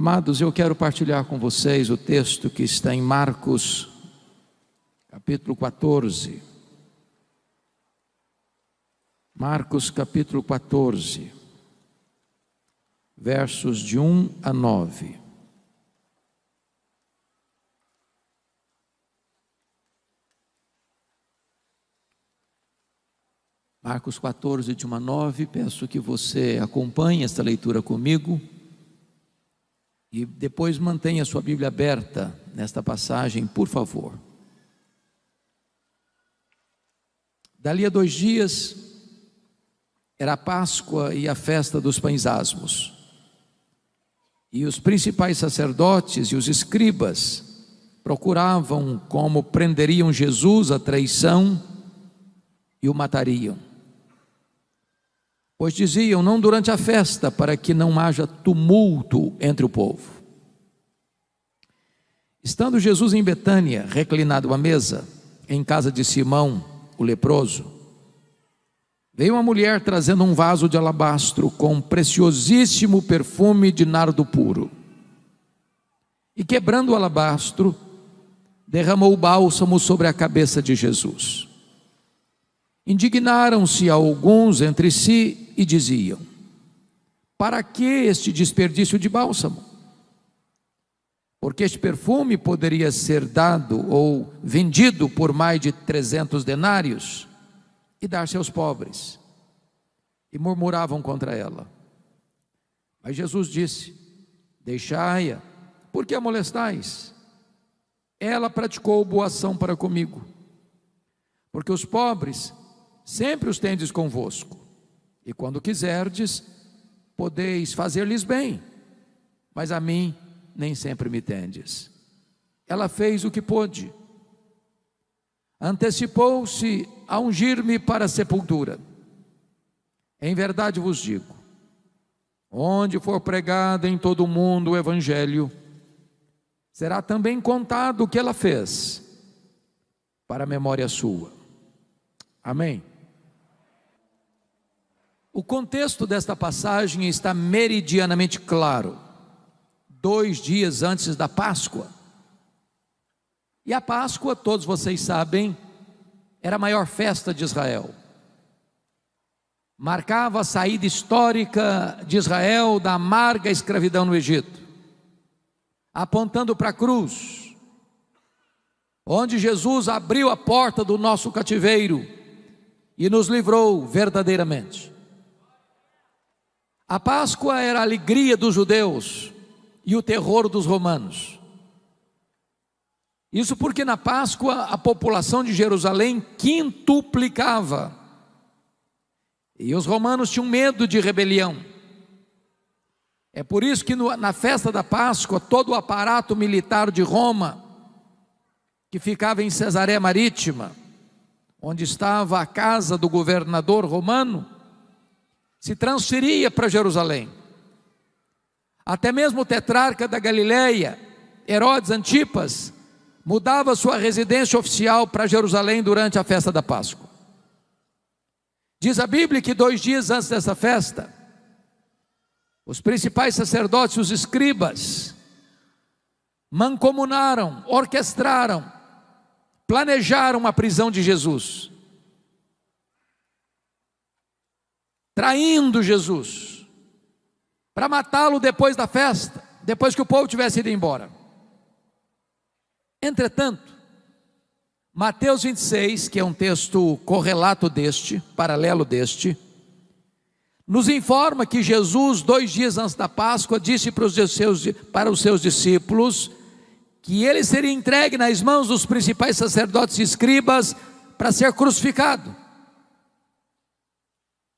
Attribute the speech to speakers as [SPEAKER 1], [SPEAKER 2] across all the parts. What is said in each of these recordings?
[SPEAKER 1] Amados, eu quero partilhar com vocês o texto que está em Marcos, capítulo 14. Marcos, capítulo 14, versos de 1 a 9. Marcos 14, de 1 a 9, peço que você acompanhe esta leitura comigo. E depois mantenha a sua Bíblia aberta nesta passagem, por favor. Dali a 2 dias, era a Páscoa e a festa dos pães asmos. E os principais sacerdotes e os escribas procuravam como prenderiam Jesus à traição e o matariam. Pois diziam, não durante a festa, para que não haja tumulto entre o povo. Estando Jesus em Betânia, reclinado à mesa, em casa de Simão, o leproso, veio uma mulher trazendo um vaso de alabastro com preciosíssimo perfume de nardo puro. E quebrando o alabastro, derramou o bálsamo sobre a cabeça de Jesus. Indignaram-se alguns entre si e diziam, para que este desperdício de bálsamo? Porque este perfume poderia ser dado ou vendido por mais de 300 denários e dar-se aos pobres. E murmuravam contra ela. Mas Jesus disse, deixai-a, por que a molestais? Ela praticou boa ação para comigo, porque os pobres sempre os tendes convosco, e quando quiserdes, podeis fazer-lhes bem, mas a mim nem sempre me tendes. Ela fez o que pôde, antecipou-se a ungir-me para a sepultura. Em verdade vos digo, onde for pregado em todo o mundo o Evangelho, será também contado o que ela fez, para a memória sua. Amém? O contexto desta passagem está meridianamente claro. 2 dias antes da Páscoa. E a Páscoa, todos vocês sabem, era a maior festa de Israel. Marcava a saída histórica de Israel da amarga escravidão no Egito, apontando para a cruz, onde Jesus abriu a porta do nosso cativeiro e nos livrou verdadeiramente. A Páscoa era a alegria dos judeus e o terror dos romanos. Isso porque na Páscoa a população de Jerusalém quintuplicava. E os romanos tinham medo de rebelião. É por isso que na festa da Páscoa, todo o aparato militar de Roma, que ficava em Cesareia Marítima, onde estava a casa do governador romano, se transferia para Jerusalém. Até mesmo o tetrarca da Galileia, Herodes Antipas, mudava sua residência oficial para Jerusalém durante a festa da Páscoa. Diz a Bíblia que 2 dias antes dessa festa, os principais sacerdotes e os escribas mancomunaram, orquestraram, planejaram a prisão de Jesus, traindo Jesus, para matá-lo depois da festa, depois que o povo tivesse ido embora. Entretanto, Mateus 26, que é um texto correlato deste, paralelo deste, nos informa que Jesus, 2 dias antes da Páscoa, disse para os seus discípulos que ele seria entregue nas mãos dos principais sacerdotes e escribas para ser crucificado.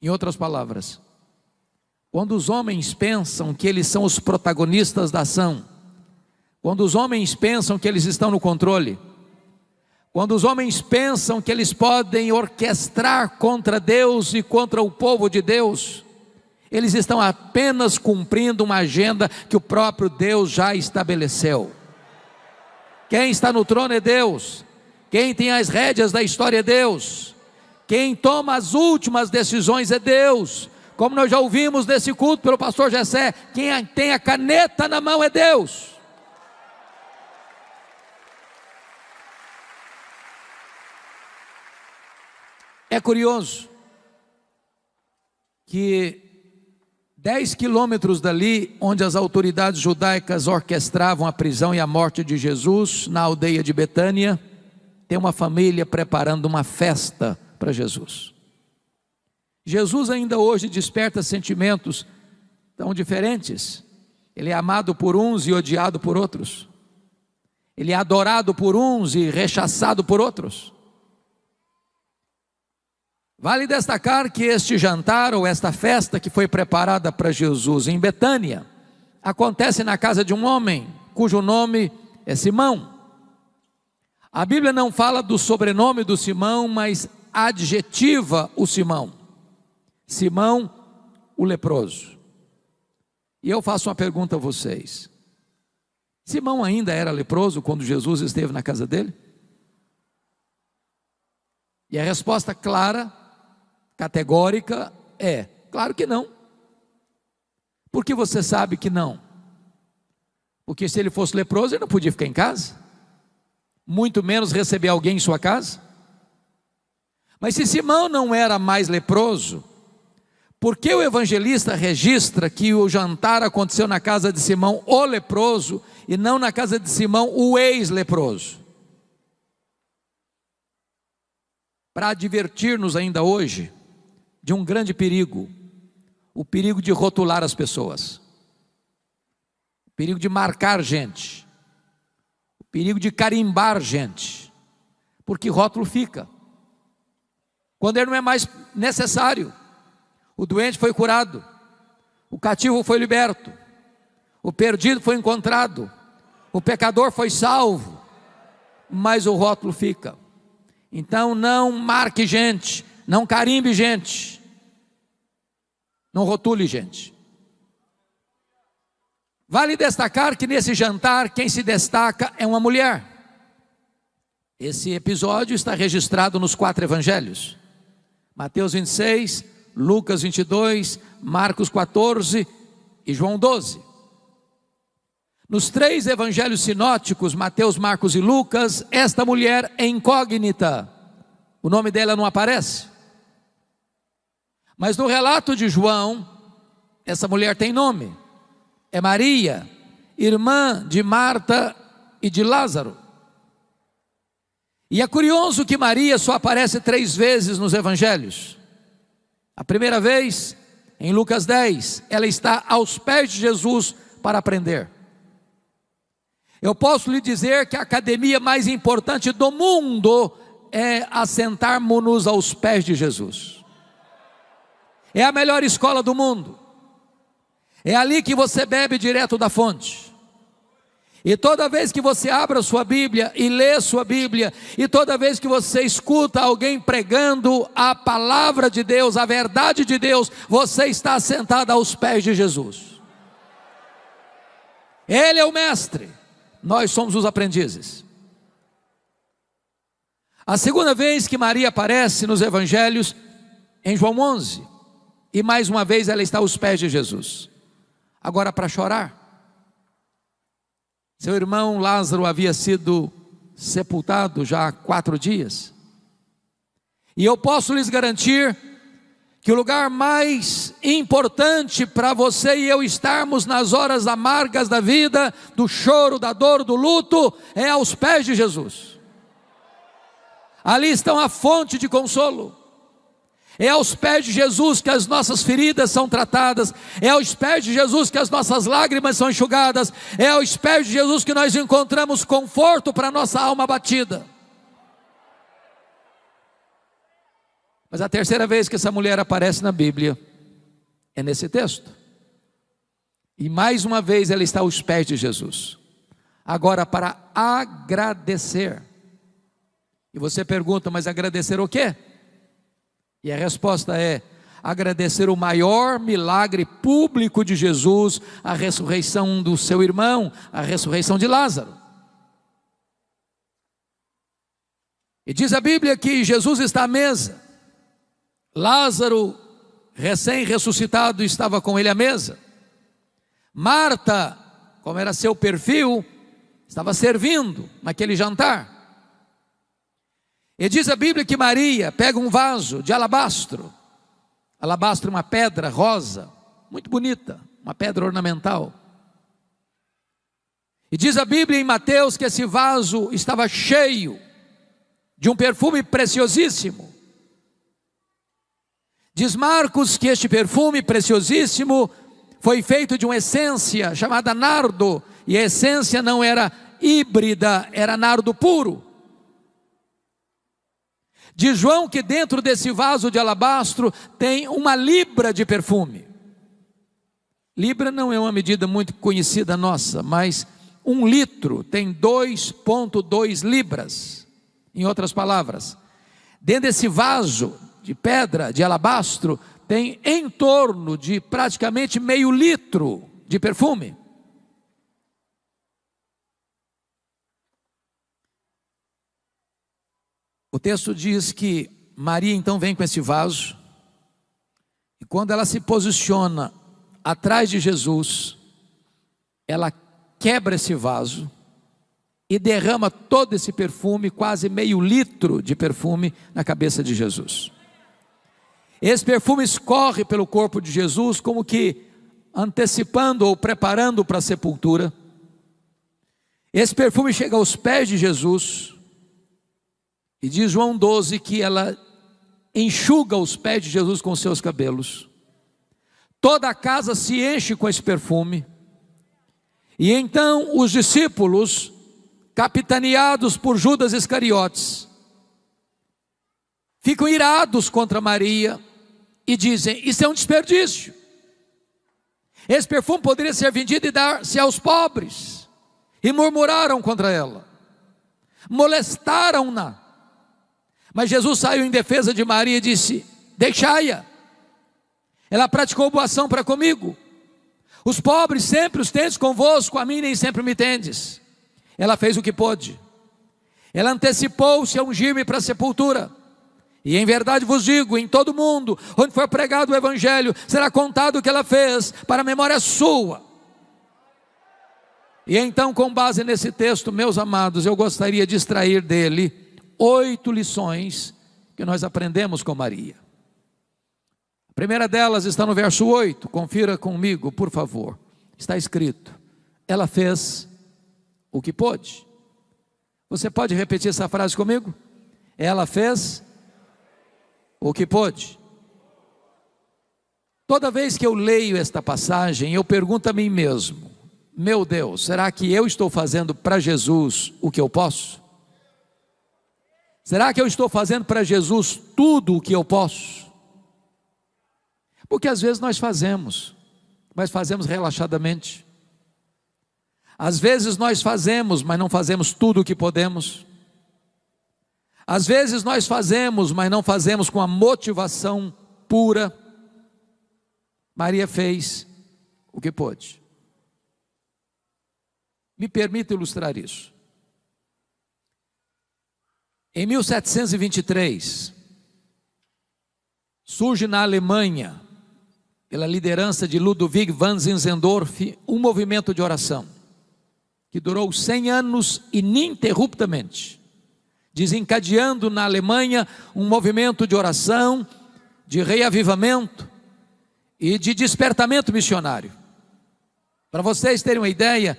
[SPEAKER 1] Em outras palavras, quando os homens pensam que eles são os protagonistas da ação, quando os homens pensam que eles estão no controle, quando os homens pensam que eles podem orquestrar contra Deus e contra o povo de Deus, eles estão apenas cumprindo uma agenda que o próprio Deus já estabeleceu. Quem está no trono é Deus, quem tem as rédeas da história é Deus, quem toma as últimas decisões é Deus. Como nós já ouvimos nesse culto pelo pastor Jessé, quem tem a caneta na mão é Deus. É curioso que 10 quilômetros dali, onde as autoridades judaicas orquestravam a prisão e a morte de Jesus, na aldeia de Betânia, tem uma família preparando uma festa para Jesus. Jesus ainda hoje desperta sentimentos tão diferentes. Ele é amado por uns e odiado por outros. Ele é adorado por uns e rechaçado por outros. Vale destacar que este jantar ou esta festa que foi preparada para Jesus em Betânia acontece na casa de um homem cujo nome é Simão. A Bíblia não fala do sobrenome do Simão, mas adjetiva o Simão. Simão, o leproso. E eu faço uma pergunta a vocês: Simão ainda era leproso quando Jesus esteve na casa dele? E a resposta clara, categórica é: claro que não. Por que você sabe que não? Porque se ele fosse leproso, ele não podia ficar em casa, muito menos receber alguém em sua casa. Mas se Simão não era mais leproso, por que o evangelista registra que o jantar aconteceu na casa de Simão, o leproso, e não na casa de Simão, o ex-leproso? Para advertir-nos ainda hoje de um grande perigo, o perigo de rotular as pessoas, o perigo de marcar gente, o perigo de carimbar gente, porque rótulo fica, quando ele não é mais necessário. O doente foi curado, o cativo foi liberto, o perdido foi encontrado, o pecador foi salvo, mas o rótulo fica. Então não marque gente, não carimbe gente, não rotule gente. Vale destacar que nesse jantar quem se destaca é uma mulher. Esse episódio está registrado nos 4 evangelhos: Mateus 26, Lucas 22, Marcos 14 e João 12. Nos 3 evangelhos sinóticos, Mateus, Marcos e Lucas, esta mulher é incógnita, o nome dela não aparece. Mas no relato de João, essa mulher tem nome, é Maria, irmã de Marta e de Lázaro. E é curioso que Maria só aparece 3 vezes nos evangelhos. A primeira vez, em Lucas 10, ela está aos pés de Jesus para aprender. Eu posso lhe dizer que a academia mais importante do mundo é assentarmos-nos aos pés de Jesus. É a melhor escola do mundo. É ali que você bebe direto da fonte. E toda vez que você abre a sua Bíblia e lê sua Bíblia, e toda vez que você escuta alguém pregando a palavra de Deus, a verdade de Deus, você está sentado aos pés de Jesus. Ele é o mestre, nós somos os aprendizes. A segunda vez que Maria aparece nos evangelhos, em João 11, e mais uma vez ela está aos pés de Jesus, agora para chorar. Seu irmão Lázaro havia sido sepultado já há 4 dias. E eu posso lhes garantir que o lugar mais importante para você e eu estarmos nas horas amargas da vida, do choro, da dor, do luto, é aos pés de Jesus. Ali estão a fonte de consolo. É aos pés de Jesus que as nossas feridas são tratadas. É aos pés de Jesus que as nossas lágrimas são enxugadas. É aos pés de Jesus que nós encontramos conforto para a nossa alma abatida. Mas a terceira vez que essa mulher aparece na Bíblia é nesse texto. E mais uma vez ela está aos pés de Jesus, agora para agradecer. E você pergunta, mas agradecer o quê? E a resposta é: agradecer o maior milagre público de Jesus, a ressurreição do seu irmão, a ressurreição de Lázaro. E diz a Bíblia que Jesus está à mesa, Lázaro recém-ressuscitado, estava com ele à mesa. Marta, como era seu perfil, estava servindo naquele jantar. E diz a Bíblia que Maria pega um vaso de alabastro. Alabastro é uma pedra rosa, muito bonita, uma pedra ornamental. E diz a Bíblia em Mateus que esse vaso estava cheio de um perfume preciosíssimo. Diz Marcos que este perfume preciosíssimo foi feito de uma essência chamada nardo, e a essência não era híbrida, era nardo puro. Diz João que dentro desse vaso de alabastro tem 1 libra de perfume. Libra não é uma medida muito conhecida nossa, mas 1 litro tem 2,2 libras. Em outras palavras, dentro desse vaso de pedra, de alabastro, tem em torno de praticamente meio litro de perfume. O texto diz que Maria então vem com esse vaso, e quando ela se posiciona atrás de Jesus, ela quebra esse vaso e derrama todo esse perfume, quase meio litro de perfume, na cabeça de Jesus. Esse perfume escorre pelo corpo de Jesus, como que antecipando ou preparando para a sepultura. Esse perfume chega aos pés de Jesus, e diz João 12 que ela enxuga os pés de Jesus com seus cabelos. Toda a casa se enche com esse perfume. E então os discípulos, capitaneados por Judas Iscariotes, ficam irados contra Maria e dizem: isso é um desperdício. Esse perfume poderia ser vendido e dar-se aos pobres. E murmuraram contra ela, molestaram-na. Mas Jesus saiu em defesa de Maria e disse: deixai-a, ela praticou boa ação para comigo. Os pobres sempre os tendes convosco, a mim nem sempre me tendes. Ela fez o que pôde. Ela antecipou-se a ungir-me para a sepultura. E em verdade vos digo, em todo mundo onde for pregado o evangelho, será contado o que ela fez para a memória sua. E então, com base nesse texto, meus amados, eu gostaria de extrair dele 8 lições que nós aprendemos com Maria. A primeira delas está no verso 8, confira comigo, por favor. Está escrito: ela fez o que pôde. Você pode repetir essa frase comigo? Ela fez o que pôde. Toda vez que eu leio esta passagem, eu pergunto a mim mesmo: meu Deus, será que eu estou fazendo para Jesus o que eu posso? Será que eu estou fazendo para Jesus tudo o que eu posso? Porque às vezes nós fazemos, mas fazemos relaxadamente. Às vezes nós fazemos, mas não fazemos tudo o que podemos. Às vezes nós fazemos, mas não fazemos com a motivação pura. Maria fez o que pôde. Me permita ilustrar isso. Em 1723, surge na Alemanha, pela liderança de Ludwig van Zinzendorf, um movimento de oração, que durou 100 anos ininterruptamente, desencadeando na Alemanha um movimento de oração, de reavivamento e de despertamento missionário. Para vocês terem uma ideia,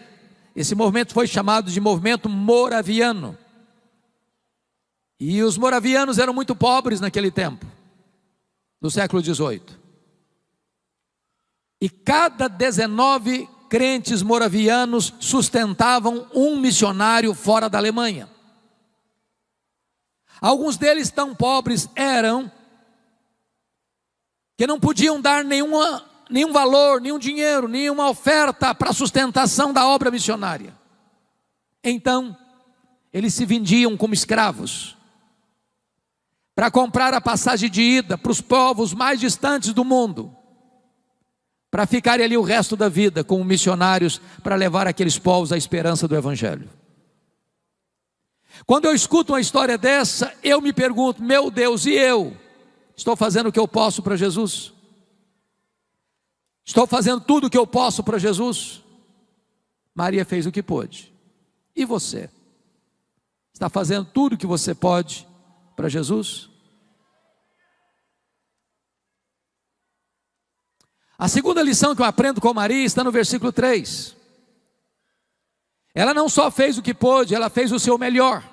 [SPEAKER 1] esse movimento foi chamado de movimento moraviano. E os moravianos eram muito pobres naquele tempo, no século XVIII. E cada 19 crentes moravianos sustentavam um missionário fora da Alemanha. Alguns deles tão pobres eram que não podiam dar nenhum valor, nenhum dinheiro, nenhuma oferta para a sustentação da obra missionária. Então, eles se vendiam como escravos para comprar a passagem de ida para os povos mais distantes do mundo, para ficarem ali o resto da vida como missionários, para levar aqueles povos à esperança do evangelho. Quando eu escuto uma história dessa, eu me pergunto: meu Deus, e eu? Estou fazendo o que eu posso para Jesus? Estou fazendo tudo o que eu posso para Jesus? Maria fez o que pôde. E você? Está fazendo tudo o que você pode para Jesus? A segunda lição que eu aprendo com Maria está no versículo 3. Ela não só fez o que pôde, ela fez o seu melhor.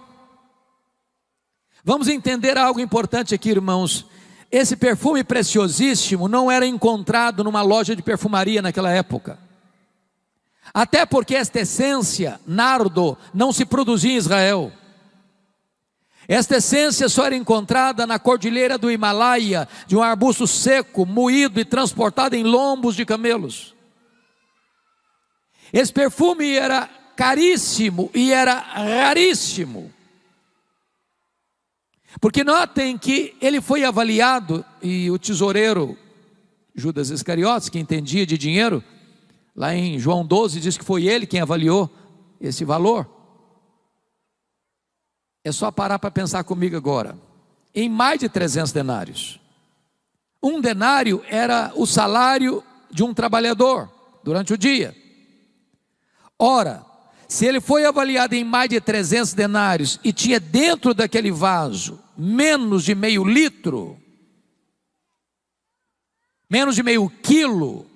[SPEAKER 1] Vamos entender algo importante aqui, irmãos. Esse perfume preciosíssimo não era encontrado numa loja de perfumaria naquela época. Até porque esta essência, nardo, não se produzia em Israel. Esta essência só era encontrada na cordilheira do Himalaia, de um arbusto seco, moído e transportado em lombos de camelos. Esse perfume era caríssimo e era raríssimo. Porque notem que ele foi avaliado, e o tesoureiro Judas Iscariotes, que entendia de dinheiro, lá em João 12 diz que foi ele quem avaliou esse valor. É só parar para pensar comigo agora. Em mais de 300 denários. Um denário era o salário de um trabalhador durante o dia. Ora, se ele foi avaliado em mais de 300 denários e tinha dentro daquele vaso menos de meio litro, menos de meio quilo,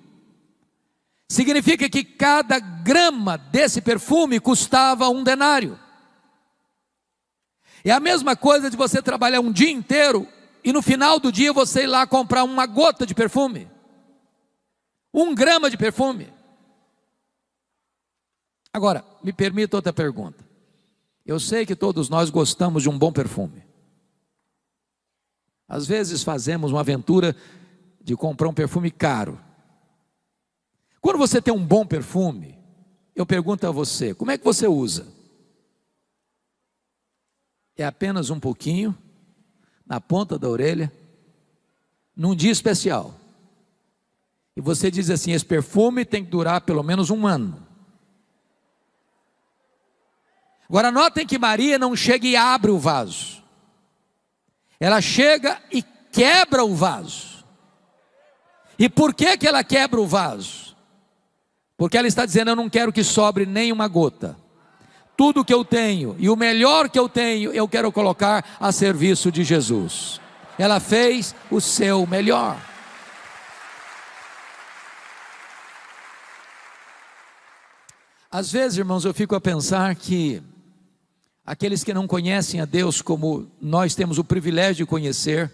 [SPEAKER 1] significa que cada grama desse perfume custava um denário. É a mesma coisa de você trabalhar um dia inteiro e no final do dia você ir lá comprar uma gota de perfume, 1 grama de perfume. Agora, me permita outra pergunta. Eu sei que todos nós gostamos de um bom perfume. Às vezes fazemos uma aventura de comprar um perfume caro. Quando você tem um bom perfume, eu pergunto a você, como é que você usa? É apenas um pouquinho, na ponta da orelha, num dia especial. E você diz assim, esse perfume tem que durar pelo menos 1 ano. Agora notem que Maria não chega e abre o vaso. Ela chega e quebra o vaso. E por que que ela quebra o vaso? Porque ela está dizendo, eu não quero que sobre nem uma gota. Tudo que eu tenho e o melhor que eu tenho, eu quero colocar a serviço de Jesus. Ela fez o seu melhor. Às vezes, irmãos, eu fico a pensar que aqueles que não conhecem a Deus como nós temos o privilégio de conhecer,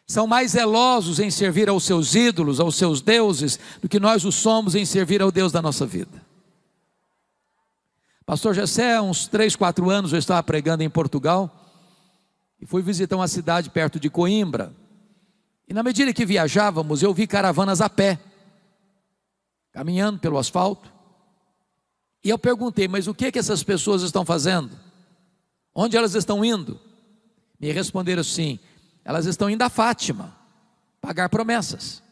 [SPEAKER 1] são mais zelosos em servir aos seus ídolos, aos seus deuses, do que nós o somos em servir ao Deus da nossa vida. Pastor Jessé, há uns 3, 4 anos eu estava pregando em Portugal e fui visitar uma cidade perto de Coimbra. E na medida que viajávamos, eu vi caravanas a pé, caminhando pelo asfalto. E eu perguntei, mas o que que essas pessoas estão fazendo? Onde elas estão indo? Me responderam assim, elas estão indo a Fátima, pagar promessas.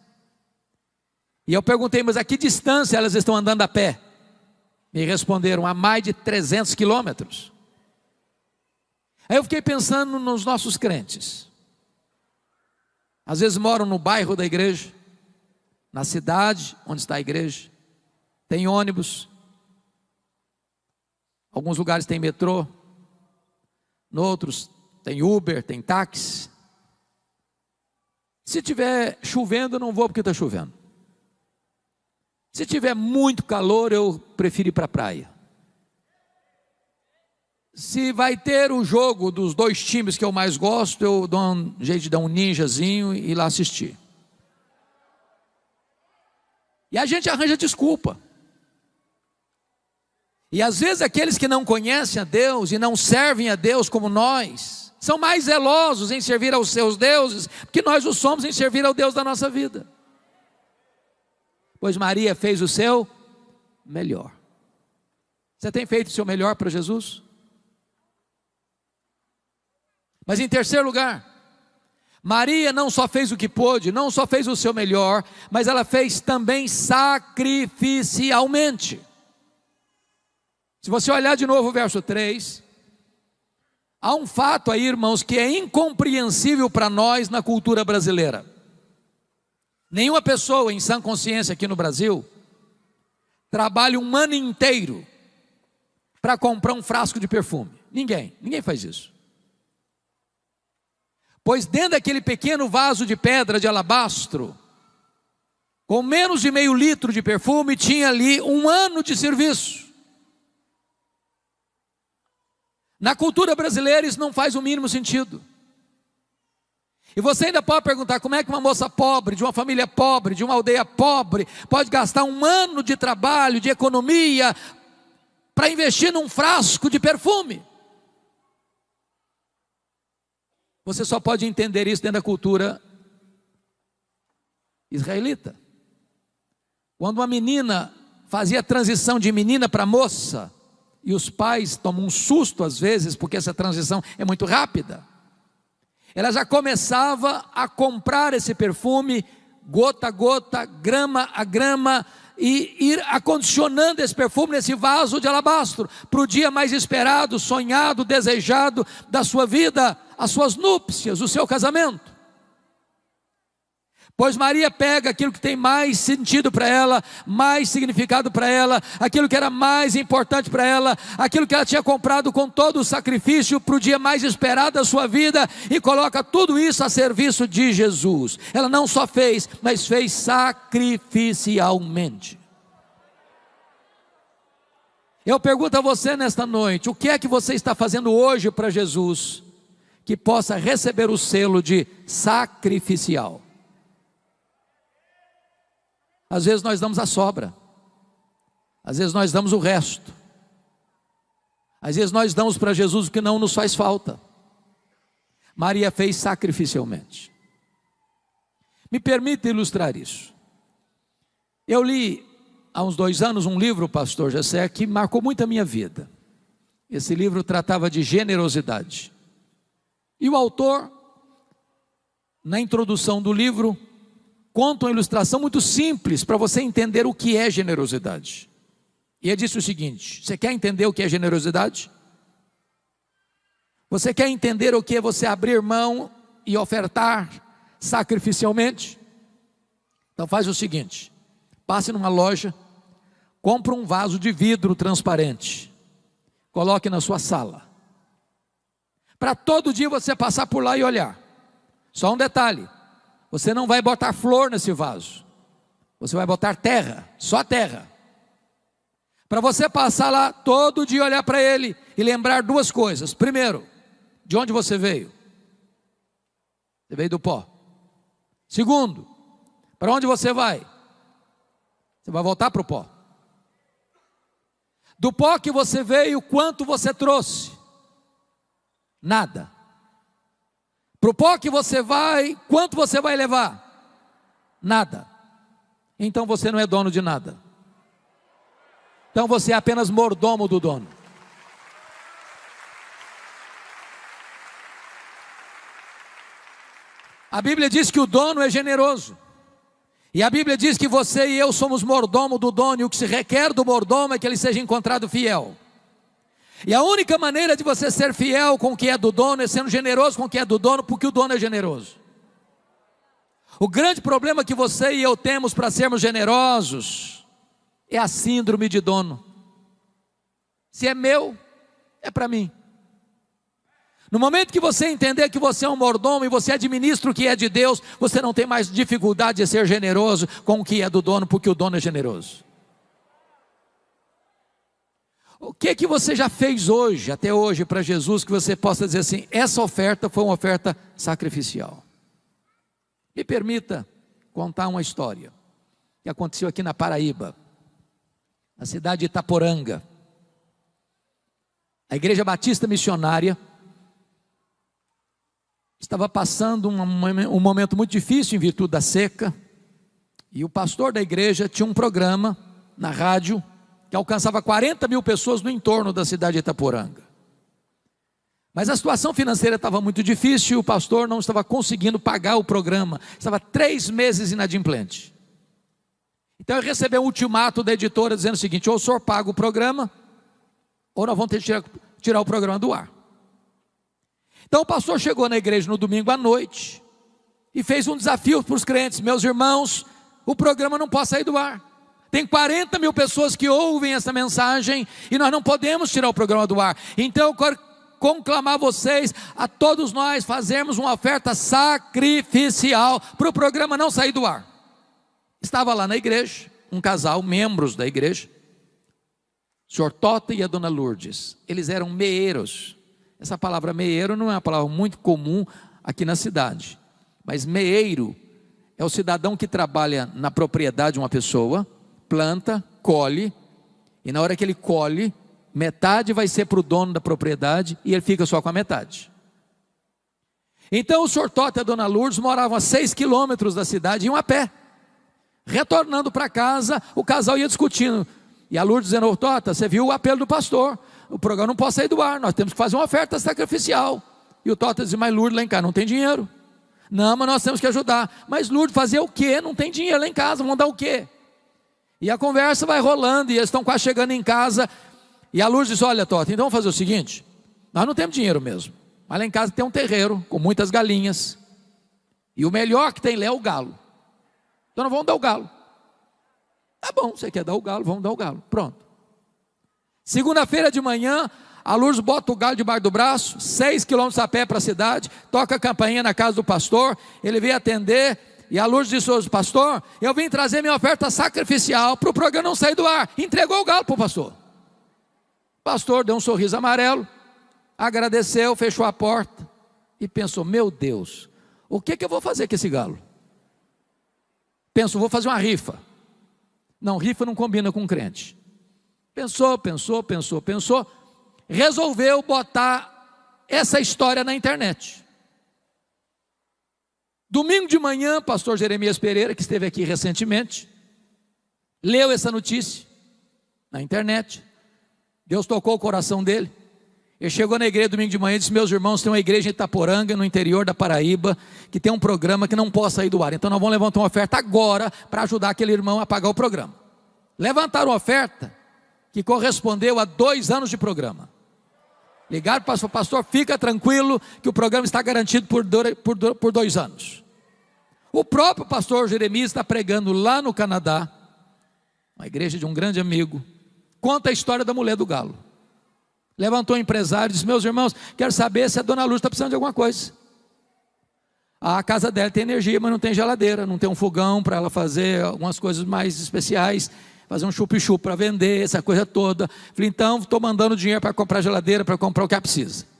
[SPEAKER 1] E eu perguntei, mas a que distância elas estão andando a pé? Me responderam, a mais de 300 quilômetros. Aí eu fiquei pensando nos nossos crentes. Às vezes moram no bairro da igreja, na cidade onde está a igreja, tem ônibus, alguns lugares tem metrô, em outros tem Uber, tem táxi. Se tiver chovendo, eu não vou porque está chovendo. Se tiver muito calor, eu prefiro ir para a praia. Se vai ter o jogo dos 2 times que eu mais gosto, eu dou um jeito de dar um ninjazinho e ir lá assistir. E a gente arranja desculpa. E às vezes aqueles que não conhecem a Deus e não servem a Deus como nós, são mais zelosos em servir aos seus deuses, que nós o somos em servir ao Deus da nossa vida. Pois Maria fez o seu melhor. Você tem feito o seu melhor para Jesus? Mas em terceiro lugar, Maria não só fez o que pôde, não só fez o seu melhor, mas ela fez também sacrificialmente. Se você olhar de novo o verso 3, há um fato aí, irmãos, que é incompreensível para nós na cultura brasileira. Nenhuma pessoa em sã consciência aqui no Brasil trabalha um ano inteiro para comprar um frasco de perfume. Ninguém faz isso. Pois dentro daquele pequeno vaso de pedra de alabastro, com menos de meio litro de perfume, tinha ali um ano de serviço. Na cultura brasileira isso não faz o mínimo sentido. E você ainda pode perguntar, como é que uma moça pobre, de uma família pobre, de uma aldeia pobre, pode gastar um ano de trabalho, de economia, para investir num frasco de perfume? Você só pode entender isso dentro da cultura israelita. Quando uma menina fazia a transição de menina para moça, e os pais tomam um susto às vezes, porque essa transição é muito rápida, ela já começava a comprar esse perfume, gota a gota, grama a grama, e ir acondicionando esse perfume nesse vaso de alabastro, para o dia mais esperado, sonhado, desejado da sua vida, as suas núpcias, o seu casamento. Pois Maria pega aquilo que tem mais sentido para ela, mais significado para ela, aquilo que era mais importante para ela, aquilo que ela tinha comprado com todo o sacrifício para o dia mais esperado da sua vida, e coloca tudo isso a serviço de Jesus. Ela não só fez, mas fez sacrificialmente. Eu pergunto a você nesta noite, o que é que você está fazendo hoje para Jesus, que possa receber o selo de sacrificial? Às vezes nós damos a sobra, às vezes nós damos o resto, às vezes nós damos para Jesus o que não nos faz falta. Maria fez sacrificialmente. Me permita ilustrar isso. Eu li há uns 2 anos um livro, pastor Jessé, que marcou muito a minha vida. Esse livro tratava de generosidade, e o autor, na introdução do livro, conta uma ilustração muito simples para você entender o que é generosidade. E ele disse o seguinte: você quer entender o que é generosidade? Você quer entender o que é você abrir mão e ofertar sacrificialmente? Então faz o seguinte: passe numa loja, compre um vaso de vidro transparente, coloque na sua sala, para todo dia você passar por lá e olhar. Só um detalhe: você não vai botar flor nesse vaso, você vai botar terra, só terra, para você passar lá todo dia, olhar para ele e lembrar 2 coisas. Primeiro, de onde você veio? Você veio do pó. Segundo, para onde você vai? Você vai voltar para o pó. Do pó que você veio, quanto você trouxe? Nada. Para o pó que você vai, quanto você vai levar? Nada. Então você não é dono de nada. Então você é apenas mordomo do dono. A Bíblia diz que o dono é generoso. E a Bíblia diz que você e eu somos mordomo do dono, e o que se requer do mordomo é que ele seja encontrado fiel. E a única maneira de você ser fiel com o que é do dono é sendo generoso com o que é do dono, porque o dono é generoso. O grande problema que você e eu temos para sermos generosos é a síndrome de dono. Se é meu, é para mim. No momento que você entender que você é um mordomo e você administra o que é de Deus, você não tem mais dificuldade de ser generoso com o que é do dono, porque o dono é generoso. O que você já fez hoje, até hoje, para Jesus, que você possa dizer assim: essa oferta foi uma oferta sacrificial? Me permita contar uma história que aconteceu aqui na Paraíba, na cidade de Itaporanga. A Igreja Batista Missionária estava passando um momento muito difícil em virtude da seca, e o pastor da igreja tinha um programa na rádio que alcançava 40 mil pessoas no entorno da cidade de Itaporanga. Mas a situação financeira estava muito difícil, e o pastor não estava conseguindo pagar o programa, estava 3 meses inadimplente. Então ele recebeu um ultimato da editora dizendo o seguinte: ou o senhor paga o programa, ou nós vamos ter que tirar o programa do ar. Então o pastor chegou na igreja no domingo à noite, e fez um desafio para os crentes: meus irmãos, o programa não pode sair do ar. Tem 40 mil pessoas que ouvem essa mensagem e nós não podemos tirar o programa do ar. Então eu quero conclamar vocês, a todos nós, fazermos uma oferta sacrificial para o programa não sair do ar. Estava lá na igreja um casal, membros da igreja, o senhor Tota e a dona Lourdes. Eles eram meeiros. Essa palavra meeiro não é uma palavra muito comum aqui na cidade, mas meeiro é o cidadão que trabalha na propriedade de uma pessoa, planta, colhe, e na hora que ele colhe, metade vai ser para o dono da propriedade e ele fica só com a metade. Então o senhor Tota e a dona Lourdes moravam a 6 quilômetros da cidade, iam a pé. Retornando para casa, o casal ia discutindo, e a Lourdes dizendo: ô Tota, você viu o apelo do pastor, o programa não pode sair do ar, nós temos que fazer uma oferta sacrificial. E o Tota dizia: mas Lourdes, lá em casa não tem dinheiro. Não, mas nós temos que ajudar. Mas Lourdes, fazer o quê? Não tem dinheiro lá em casa, vão dar o quê? E a conversa vai rolando, e eles estão quase chegando em casa, e a Lourdes diz: olha Tota, então vamos fazer o seguinte, nós não temos dinheiro mesmo, mas lá em casa tem um terreiro com muitas galinhas, e o melhor que tem lá é o galo. Então nós vamos dar o galo. Tá bom, você quer dar o galo, vamos dar o galo, pronto. Segunda-feira de manhã, a Lourdes bota o galo debaixo do braço, 6 quilômetros a pé para a cidade, toca a campainha na casa do pastor, ele veio atender, e a Lourdes disse hoje: pastor, eu vim trazer minha oferta sacrificial para o programa não sair do ar. Entregou o galo para o pastor. O pastor deu um sorriso amarelo, agradeceu, fechou a porta, e pensou: meu Deus, o que eu vou fazer com esse galo? Pensou: vou fazer uma rifa. Não, rifa não combina com crente. Pensou, resolveu botar essa história na internet. Domingo de manhã, pastor Jeremias Pereira, que esteve aqui recentemente, leu essa notícia na internet. Deus tocou o coração dele. Ele chegou na igreja domingo de manhã e disse: meus irmãos, tem uma igreja em Itaporanga, no interior da Paraíba, que tem um programa que não pode sair do ar. Então nós vamos levantar uma oferta agora para ajudar aquele irmão a pagar o programa. Levantaram uma oferta que correspondeu a 2 anos de programa. Ligaram para o pastor: fica tranquilo que o programa está garantido por 2 anos. O próprio pastor Jeremias está pregando lá no Canadá, uma igreja de um grande amigo, conta a história da mulher do galo. Levantou um empresário e disse: meus irmãos, quero saber se a dona Luz está precisando de alguma coisa. A casa dela tem energia, mas não tem geladeira, não tem um fogão para ela fazer algumas coisas mais especiais, fazer um chup-chup para vender, essa coisa toda. Falei: então estou mandando dinheiro para comprar geladeira, para comprar o que ela precisa.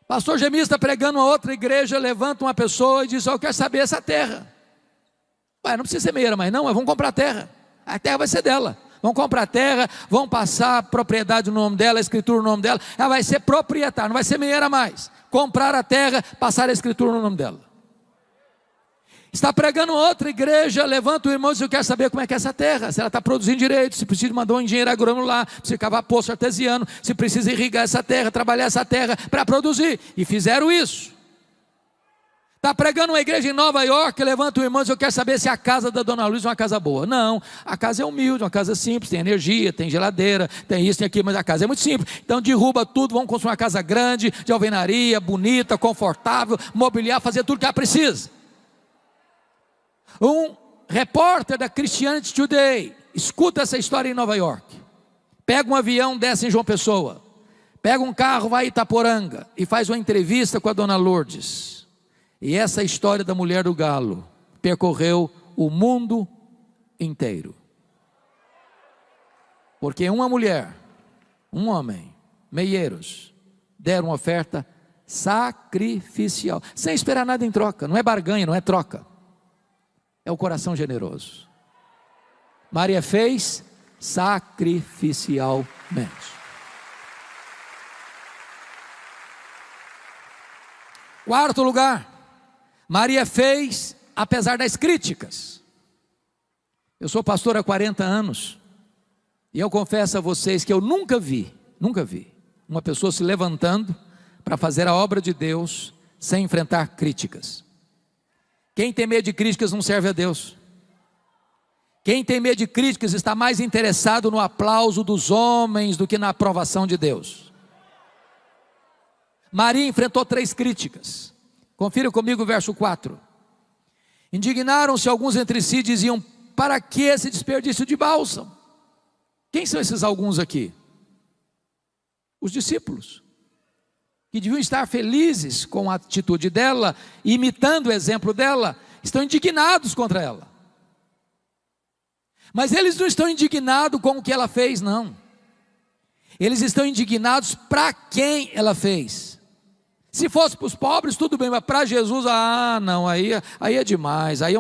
[SPEAKER 1] Pastor Jeremias está pregando uma outra igreja, levanta uma pessoa e diz: eu quero saber essa terra. Ué, não precisa ser meieira mais não, mas vamos comprar a terra. A terra vai ser dela. Vão comprar terra, vão passar a propriedade no nome dela, a escritura no nome dela, ela vai ser proprietária, não vai ser meieira mais. Comprar a terra, passar a escritura no nome dela. Está pregando outra igreja, levanta o irmão e diz: eu quero saber como é que é essa terra, se ela está produzindo direito, se precisa mandar um engenheiro agrônomo lá, se cavar poço artesiano, se precisa irrigar essa terra, trabalhar essa terra para produzir. E fizeram isso. Está pregando uma igreja em Nova York, levanta o irmão e diz: eu quero saber se a casa da dona Luiz é uma casa boa. Não, a casa é humilde, uma casa simples, tem energia, tem geladeira, tem isso, tem aquilo, mas a casa é muito simples. Então derruba tudo, vamos construir uma casa grande, de alvenaria, bonita, confortável, mobiliar, fazer tudo que ela precisa. Um repórter da Christianity Today escuta essa história em Nova York, pega um avião, desce em João Pessoa, pega um carro, vai a Itaporanga e faz uma entrevista com a dona Lourdes. E essa história da mulher do galo percorreu o mundo inteiro. Porque uma mulher, um homem, meieiros, deram uma oferta sacrificial, sem esperar nada em troca. Não é barganha, não é troca. É o coração generoso. Maria fez sacrificialmente. Quarto lugar, Maria fez apesar das críticas. Eu sou pastor há 40 anos e eu confesso a vocês que eu nunca vi uma pessoa se levantando para fazer a obra de Deus sem enfrentar críticas. Quem tem medo de críticas não serve a Deus. Quem tem medo de críticas está mais interessado no aplauso dos homens do que na aprovação de Deus. Maria enfrentou 3 críticas. Confira comigo o verso 4. Indignaram-se alguns entre si e diziam: para que esse desperdício de bálsamo? Quem são esses alguns aqui? Os discípulos, que deviam estar felizes com a atitude dela, imitando o exemplo dela, estão indignados contra ela. Mas eles não estão indignados com o que ela fez, não. Eles estão indignados para quem ela fez. Se fosse para os pobres, tudo bem, mas para Jesus, não, aí é demais, aí é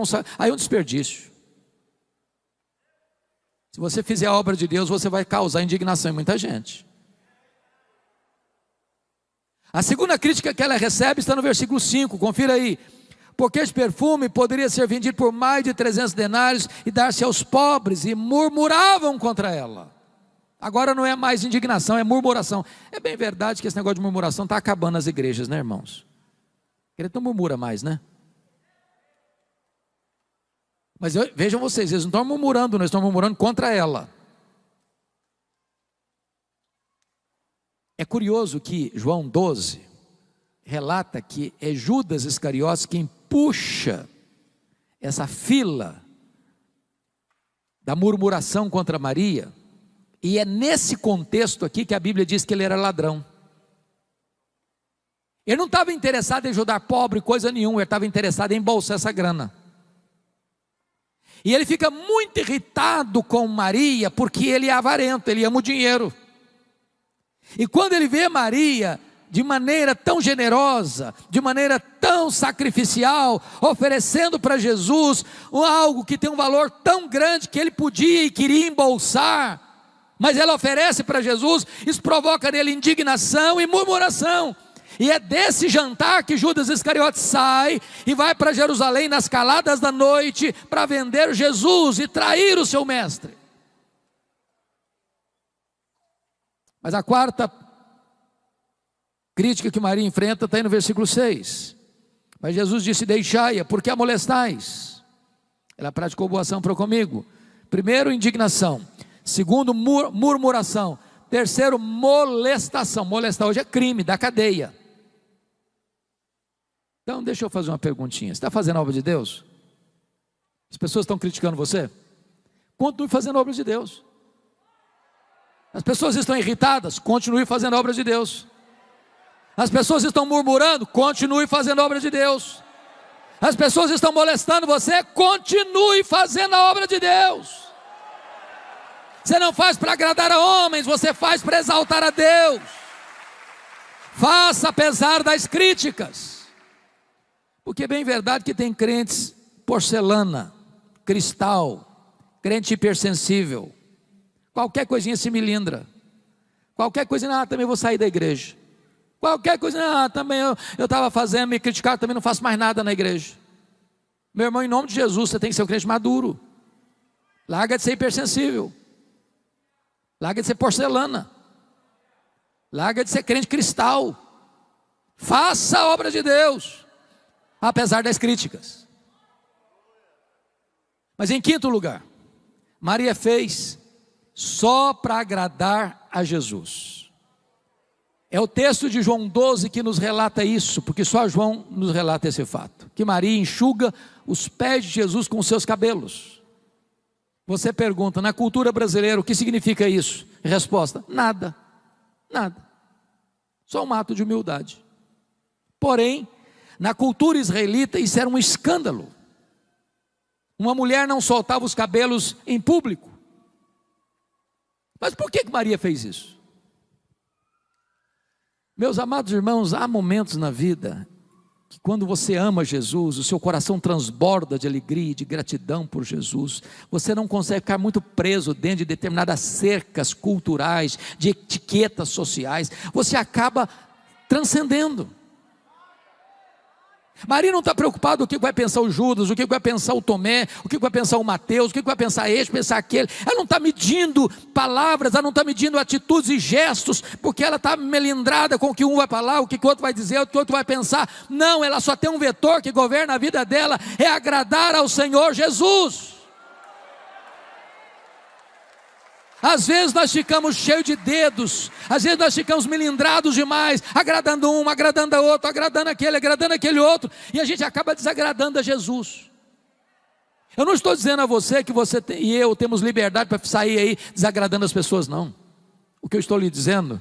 [SPEAKER 1] um desperdício. Se você fizer a obra de Deus, você vai causar indignação em muita gente. A segunda crítica que ela recebe está no versículo 5, confira aí. Porque esse perfume poderia ser vendido por mais de 300 denários e dar-se aos pobres, e murmuravam contra ela. Agora não é mais indignação, é murmuração. É bem verdade que esse negócio de murmuração está acabando nas igrejas, né, irmãos? Ele não murmura mais, né? Mas vejam vocês, eles não estão murmurando, não estão murmurando contra ela. É curioso que João 12 relata que é Judas Iscariotes quem puxa essa fila da murmuração contra Maria, e é nesse contexto aqui que a Bíblia diz que ele era ladrão. Ele não estava interessado em ajudar pobre, coisa nenhuma, ele estava interessado em embolsar essa grana. E ele fica muito irritado com Maria, porque ele é avarento, ele ama o dinheiro. E quando ele vê Maria de maneira tão generosa, de maneira tão sacrificial, oferecendo para Jesus algo que tem um valor tão grande que ele podia e queria embolsar, mas ela oferece para Jesus, isso provoca nele indignação e murmuração. E é desse jantar que Judas Iscariotes sai e vai para Jerusalém nas caladas da noite para vender Jesus e trair o seu mestre. Mas a quarta crítica que Maria enfrenta está aí no versículo 6. Mas Jesus disse: deixai-a, porque a molestais. Ela praticou boa ação para comigo. Primeiro, indignação. Segundo, murmuração. Terceiro, molestação. Molestar hoje é crime, da cadeia. Então deixa eu fazer uma perguntinha. Você está fazendo a obra de Deus? As pessoas estão criticando você? Continue fazendo a obra de Deus. As pessoas estão irritadas? Continue fazendo a obra de Deus. As pessoas estão murmurando? Continue fazendo a obra de Deus. As pessoas estão molestando você? Continue fazendo a obra de Deus. Você não faz para agradar a homens, você faz para exaltar a Deus. Faça apesar das críticas. Porque é bem verdade que tem crentes porcelana, cristal, crente hipersensível. Qualquer coisinha se melindra. Qualquer coisinha, também vou sair da igreja. Qualquer coisa, também eu estava fazendo, me criticaram, também não faço mais nada na igreja. Meu irmão, em nome de Jesus, você tem que ser um crente maduro. Larga de ser hipersensível. Larga de ser porcelana. Larga de ser crente cristal. Faça a obra de Deus, apesar das críticas. Mas em quinto lugar, Maria fez só para agradar a Jesus. É o texto de João 12 que nos relata isso, porque só João nos relata esse fato, que Maria enxuga os pés de Jesus com os seus cabelos. Você pergunta, na cultura brasileira, o que significa isso? Resposta: nada, nada, só um ato de humildade. Porém, na cultura israelita isso era um escândalo. Uma mulher não soltava os cabelos em público. Mas por que Maria fez isso? Meus amados irmãos, há momentos na vida que quando você ama Jesus, o seu coração transborda de alegria e de gratidão por Jesus. Você não consegue ficar muito preso dentro de determinadas cercas culturais, de etiquetas sociais. Você acaba transcendendo. Maria não está preocupada com o que vai pensar o Judas, o que vai pensar o Tomé, o que vai pensar o Mateus, o que vai pensar este, pensar aquele. Ela não está medindo palavras, ela não está medindo atitudes e gestos, porque ela está melindrada com o que um vai falar, o que o outro vai dizer, o que o outro vai pensar. Não, ela só tem um vetor que governa a vida dela, é agradar ao Senhor Jesus. Às vezes nós ficamos cheios de dedos, às vezes nós ficamos melindrados demais, agradando um, agradando a outro, agradando aquele outro, e a gente acaba desagradando a Jesus. Eu não estou dizendo a você que você e eu temos liberdade para sair aí desagradando as pessoas, não. O que eu estou lhe dizendo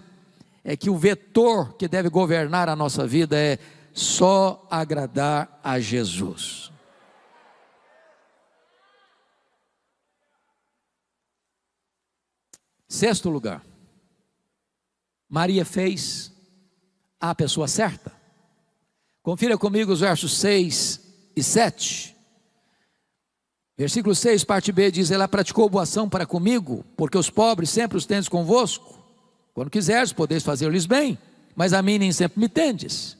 [SPEAKER 1] é que o vetor que deve governar a nossa vida é só agradar a Jesus. Sexto lugar, Maria fez a pessoa certa. Confira comigo os versos 6 e 7. Versículo 6, parte B, diz: ela praticou boa ação para comigo, porque os pobres sempre os tendes convosco. Quando quiseres, podeis fazer-lhes bem, mas a mim nem sempre me tendes.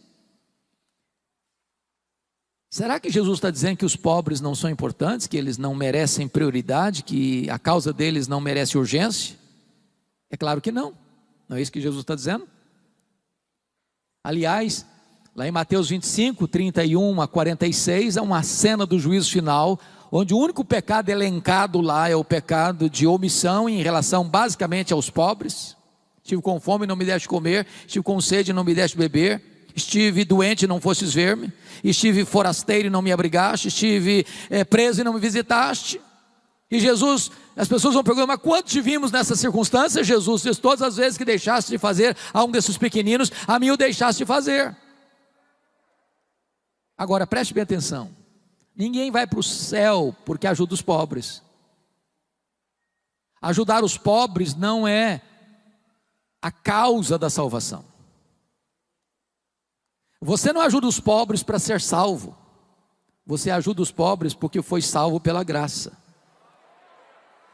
[SPEAKER 1] Será que Jesus está dizendo que os pobres não são importantes, que eles não merecem prioridade, que a causa deles não merece urgência? É claro que não. Não é isso que Jesus está dizendo? Aliás, lá em Mateus 25, 31 a 46, há uma cena do juízo final, onde o único pecado elencado lá é o pecado de omissão em relação basicamente aos pobres. Estive com fome e não me deste comer, estive com sede e não me deste beber, estive doente e não fostes ver-me, estive forasteiro e não me abrigaste, estive preso e não me visitaste. E Jesus, as pessoas vão perguntar: mas quando te vimos nessa circunstância? Jesus diz: todas as vezes que deixaste de fazer a um desses pequeninos, a mim o deixaste de fazer. Agora preste bem atenção, ninguém vai para o céu porque ajuda os pobres. Ajudar os pobres não é a causa da salvação. Você não ajuda os pobres para ser salvo, você ajuda os pobres porque foi salvo pela graça.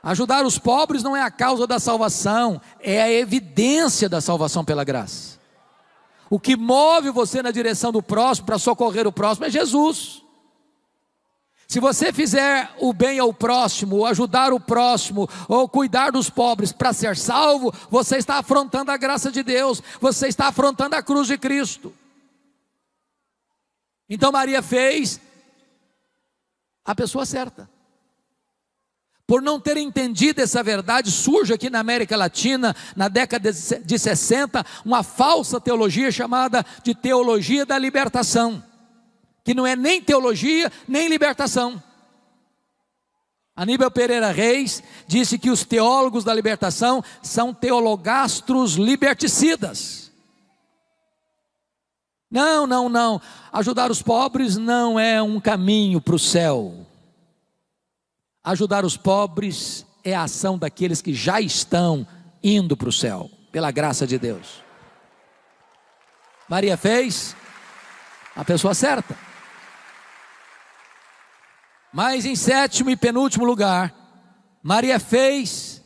[SPEAKER 1] Ajudar os pobres não é a causa da salvação, é a evidência da salvação pela graça. O que move você na direção do próximo, para socorrer o próximo, é Jesus. Se você fizer o bem ao próximo, ou ajudar o próximo, ou cuidar dos pobres para ser salvo, você está afrontando a graça de Deus, você está afrontando a cruz de Cristo. Então Maria fez a pessoa certa. Por não ter entendido essa verdade, surge aqui na América Latina, na década de 60, uma falsa teologia chamada de teologia da libertação, que não é nem teologia, nem libertação. Aníbal Pereira Reis disse que os teólogos da libertação são teologastros liberticidas. Não, ajudar os pobres não é um caminho para o céu. Ajudar os pobres é a ação daqueles que já estão indo para o céu, pela graça de Deus. Maria fez a pessoa certa. Mas em sétimo e penúltimo lugar, Maria fez